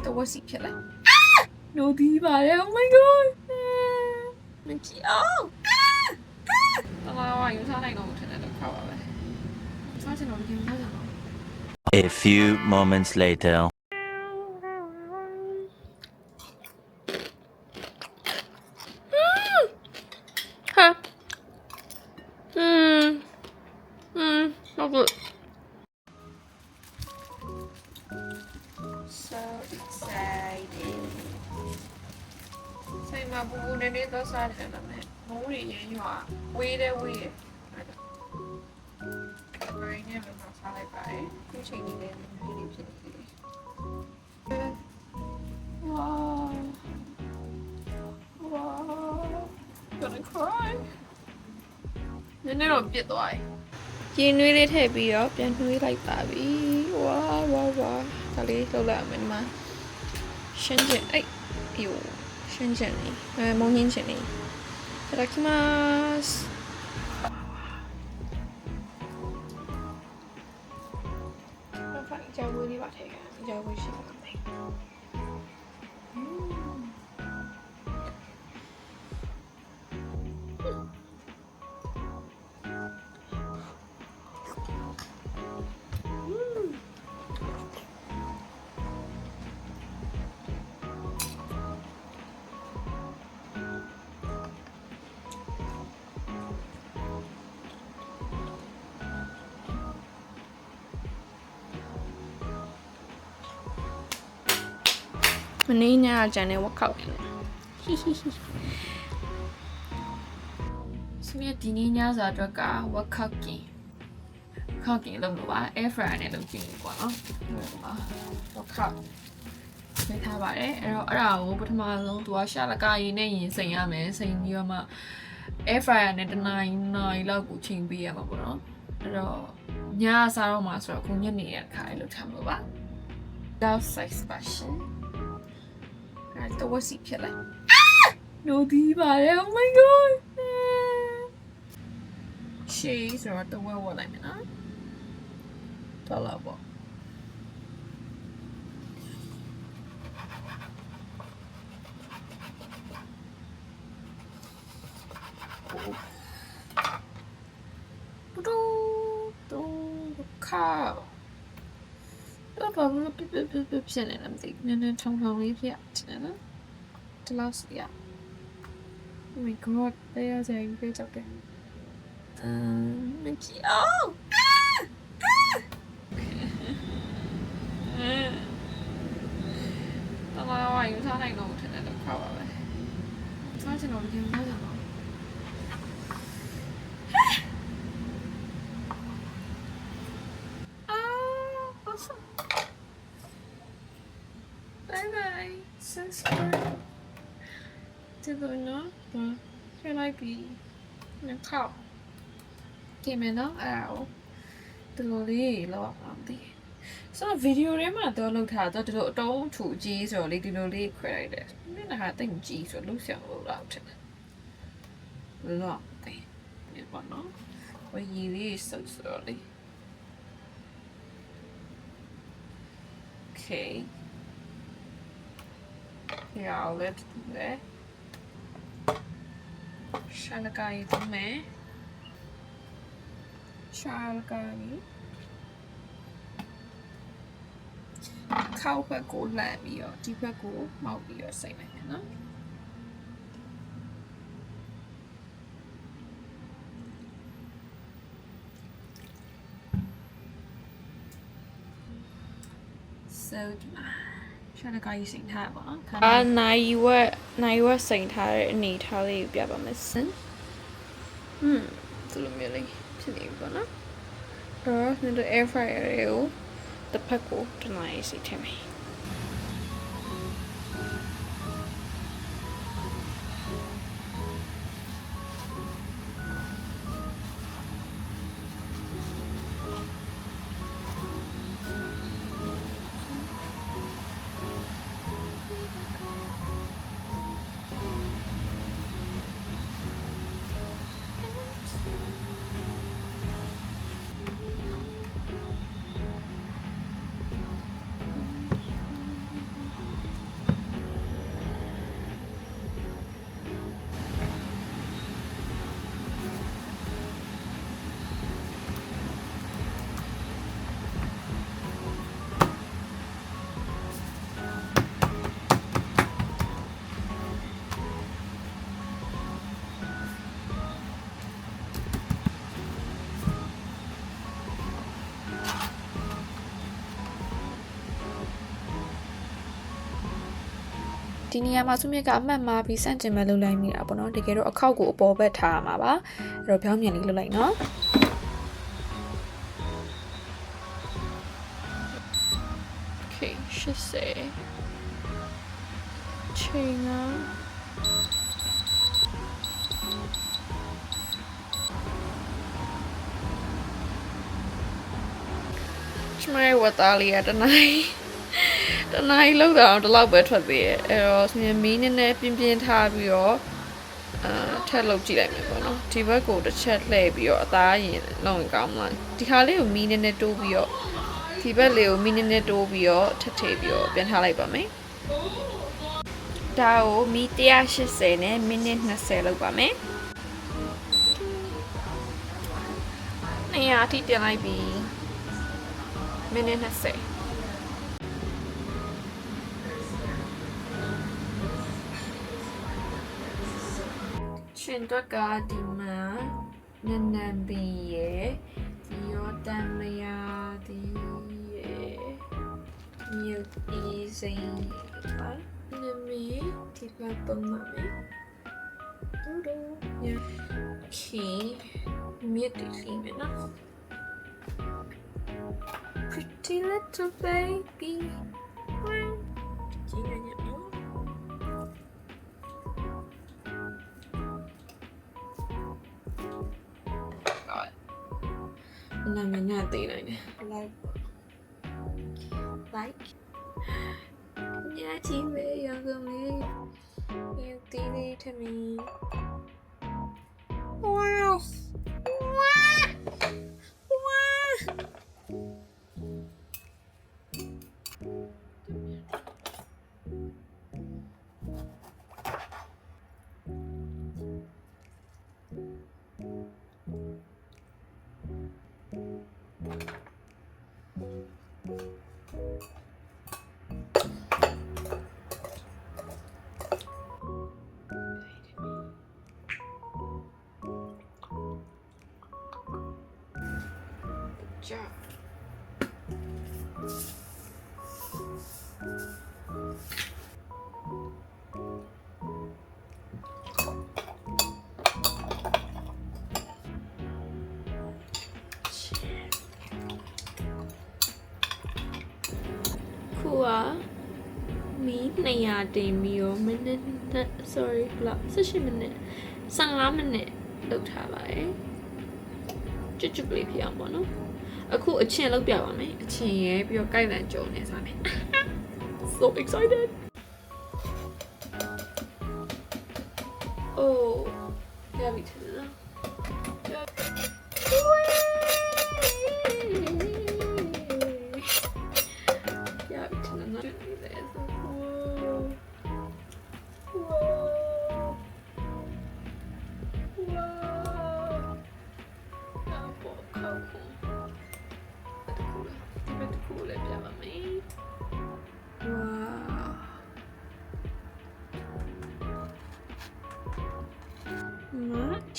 ตัวว่าสีเขียวอะไรโนดีมาแล้ว oh my god มันเขียวตลอดว่าอยู่ท่าไหนก็ถึงจะเข้าไปท่าจะนอนกินท่าจะนอน A few moments later. ฮะnot good so excited ใส่มาบูบูในนี้ตัวซาเถอะนะแม่หมูดิยังอยู่อ่ะวีได้วีไปเนี่ยเป็นมาซาเลยไปผู้ชายนี่เลยไม่ได้ผิดเลยว้าวว้าว gonna cry နည်းနည်းတော့ပြစ်သွားပြီရင်းနှွေးလေးထည့်ပြီးတော့ပြန်နှွေးလိုက်ပါပြီဝါဒါလေးလောက်လိုက်အောင်ဒီမှာရှင်းကျင်ရှင်းကျင်လေးမုံညင်းကျင်လေးいただきますဘာကြောက်ဝေးလေးပါထည့်ခဲ့ကြောက်ဝေးရှိပါတယ်မင်းညာကျန်တဲ့ဝက်ခောက်တယ်စမီဒီနေ့ညစာအတွက်ကဝက်ခောက်ကင်လုပ်လို့ပါ air fryer နဲ့လုပ်ကြည့်နေကွာနော်ဒီမှာဝက်ခောက်ပေးထားပါတယ်အဲ့ဒါကိုပထမဆုံးသူကရှာလကာရီနဲ့ရင်စိန်ရမယ်စိန်ပြီးတော့မှ air fryer နဲ့တစ်နာရီလောက်ကိုချိန်ပေးရမှာပေါ့နော်အဲ့တော့ညစားတော့မှာဆိုတော့ခုညနေရခါလေးလုပ်ထားမှာပါ Love size fashionตัวว่าสีเขียวอะไรโนดีมาแล้ว oh my god ชีสหรือว่าตัวว่าอะไรไหมนะตัวเราบอกดูข้าวแล้วพอมันปิ๊บเสียเนี่ยน้ำติเนี่ยทองนี้เพี้ยนะจะเล่าสิอ่ะ oh my god ได้ยังไงไปจับกันมันเขียวตลอดว่าอยู่ท่าไหนก็ถึงจะเข้าไปท่าจะนอนกินท่าจะนอนsubscribe ဒီလိုနော်ရှင်းလိုက်ပြီနှစ်ခေါက်ကြည့်မယ်နော်အဲ့ဒါကိုဒီလိုလေးလောက်အောင်ဒီဆိုတော့ဗီဒီယိုထဲမှာတော့လောက်ထားတော့ဒီလိုအတုံးထူကြီးဆိုတော့လေဒီလိုလေးခွဲလိုက်တယ်မျက်နှာကတိတ်ကြီးဆိုလို့ဆရာလို့လောက်တယ်လောက်တယ်ဒီပေါ်နော်ဝေးကြီးလေးစုပ်ဆိုတော့လေ okay yeah I'll let it there shalakay dume shalakay เข้าဘက်ကိုလှမ်းပြီးတော့ဒီဘက်ကိုမောက်ပြီးတော့စိတ်လိုက်မယ်နော်ဆိုဒီမှာရှာလကာကြီးစိန်ထားပါနော်နိုင်ဝက်စိန်ထားတဲ့အနေထားလေးကိုပြပါမယ်စင်ဒီလိုမျိုးလေးဖြစ်နေပြီပေါ့နော်အဲ့တော့ air fryer ကိုတစ်ဖက်ကိုတနိုင်စိတ်ထည့်မယ် ဒီနေရာမှာစုမြစ်ကအမှတ်မှာပြီးစန့်ကျင်မဲ့လှုပ်လိုက်မိတာပေါ့နော်တကယ်တော့အခောက်ကိုအပေါ်ဘက်ထားရမှာပါအဲ့တော့ပြောင်းမြန်လေးလှုပ်လိုက်နော် Okay 80ချိန်ကကျမရဲ့ဝတ်သားလေးကတနိုင်လောက်တော့ဒီလောက်ပဲထွက်သေးရဲ့အဲ့တော့မီးနည်းနည်းပြင်းပြင်းထားပြီးတော့ထက်လုပ်ကြည့်လိုက်မယ်ပေါ့နော်ဒီဘက်ကိုတစ်ချက်လှည့်ပြီးတော့အသားရင်လုံးရင်ကောင်းမလားဒီခါလေးကိုမီးနည်းနည်းတိုးပြီးတော့ဒီဘက်လေးကိုမီးနည်းနည်းတိုးပြီးတော့ထပ်ထည့်ပြီးတော့ပြန်ထားလိုက်ပါမယ်ဒါကိုမီး180နဲ့မိနစ်20လောက်ပါမယ်200အထိတင်လိုက်ပြီးမိနစ်20ရှင်တော့ကဒီမှာနန်းနန်းပြီးရဲ့ဒီရောတမ်းမရသည်ရဲ့မြို့ဒီစိန်ပါနမီဒီပါပုံမှာမယ်ဒူဒူညခီမြစ်တီစီမယ်နော် Pretty little baby ကြီးနေညောနာမည်နဲ့သိနိုင်တယ် like ညချီပဲရောကလေးယူတီးလေးထမီ wow job. Cool. Me 200တင်ပြီးတော့မိနစ် sorry လောက်18မိနစ်15မိနစ်လောက်ထားပါတယ်ကျွတ်ကျွတ်လေးဖြစ်အောင်ပေါ့နော်အခုအချင်းလောက်ပြပါမယ်အချင်းရဲပြီးတော့ကြိုက်လန်ကြုံနေစားမယ် so excited oh ရပြီထင်လားရပြီထင်လားကျွတ်နေတယ်ဆို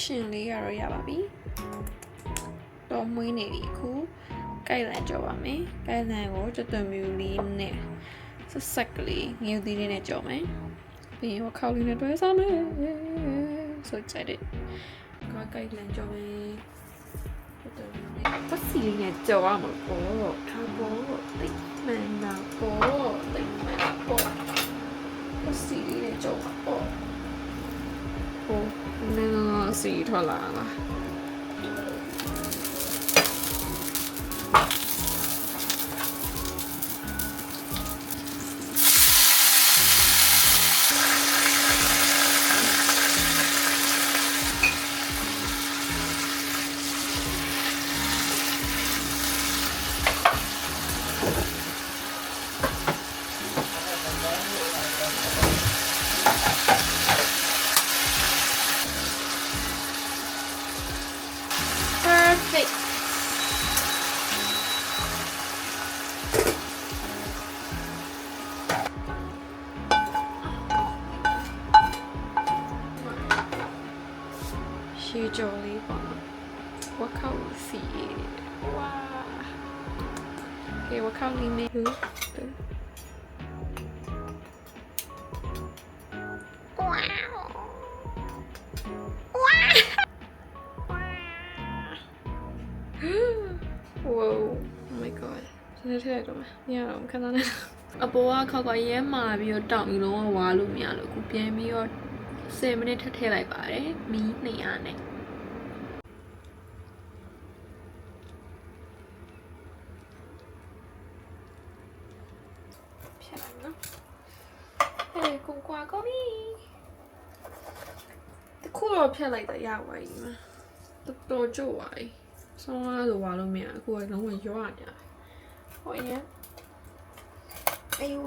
ရှင်လေးရတော့ရပါပြီတော့မွေးနေပြီအခုကြိုက်လန်ကြော်ပါမယ်ကြိုက်လန်ကိုကျွတ်သွန်မြူလေးနဲ့ဆက်ဆက်ကလေးငရုတ်သီးလေးနဲ့ကြော်မယ်ပြီးရင်ခေါက်လေးနဲ့တွဲစားမယ် so excited ကြိုက်လန်ကြော်မယ်ပတ်စီလေးနဲ့ကြော်ရမှာပေါ့ထားပေါ့တိတ်မှန်တာပေါ့တိတ်မှန်တာပေါ့ပတ်စီလေးနဲ့ကြော်ပါပေါ့ဟိုနည်းနည်းစီထွက်လာလား Perfect. She jolly one. What can we see? Wow. Okay, what can we make? ည်းထည့်ကြမယ်ညတော့ခဏနဲ့အပေါ်ကခောက်ကရဲမာပြီးတော့တောက်ပြီးလုံးဝဝါလို့မရလို့အခုပြန်ပြီးတော့10မိနစ်ထပ်ထည့်လိုက်ပါတယ်မီး200နဲ့ဖြတ်လိုက်နော်ဟဲ့ကိုကွာကောပြီတခုတော့ဖြတ်လိုက်တော့ရပါပြီမှာတော်ကြို့ပါပြီဆောင်းရလို့ဝါလို့မရအခုကလုံးဝရွာနေတယ်ဟိုရင်အေး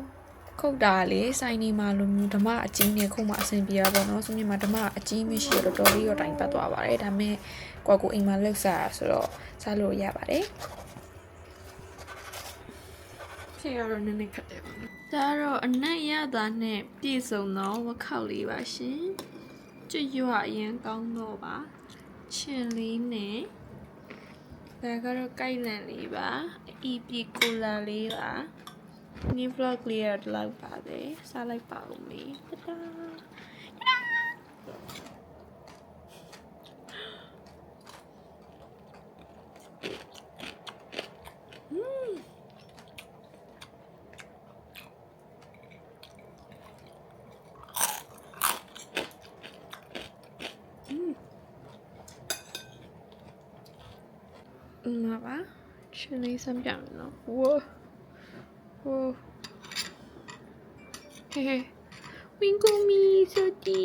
ခုတ်တာလေစိုင်းနေမှာလိုမျိုးဓမ္မအကြီးနဲ့ခုတ်မှအဆင်ပြေတာပေါ့နော်ဆိုမြင်မှာဓမ္မအကြီးမရှိတော့တော်လေးတော့တိုင်ပတ်သွားပါတယ်ဒါပေမဲ့ကိုကကိုအိမ်မှာလှုပ်စားဆိုတော့စားလို့ရပါတယ်ဖြေရတော့နည်းနည်းခက်တယ်ပါနော်ဒါတော့အနက်ရတာနဲ့ပြည့်စုံတော့ဝခောက်လေးပါရှင်ကျွတ်ရွအရင်ကောင်းတော့ပါချင်လေးနဲ့ဒါကတော့ကိုက်လန်လေးပါအီပီကိုလာလေးပါဒီ vlog လေးရတော့ပါတယ်စားလိုက်ပါဦးမေတဒါมาปะชื่อนี้ซ้ำอย่างเนาะว้าวโอ้เฮ้วิงกูมีสวัสดี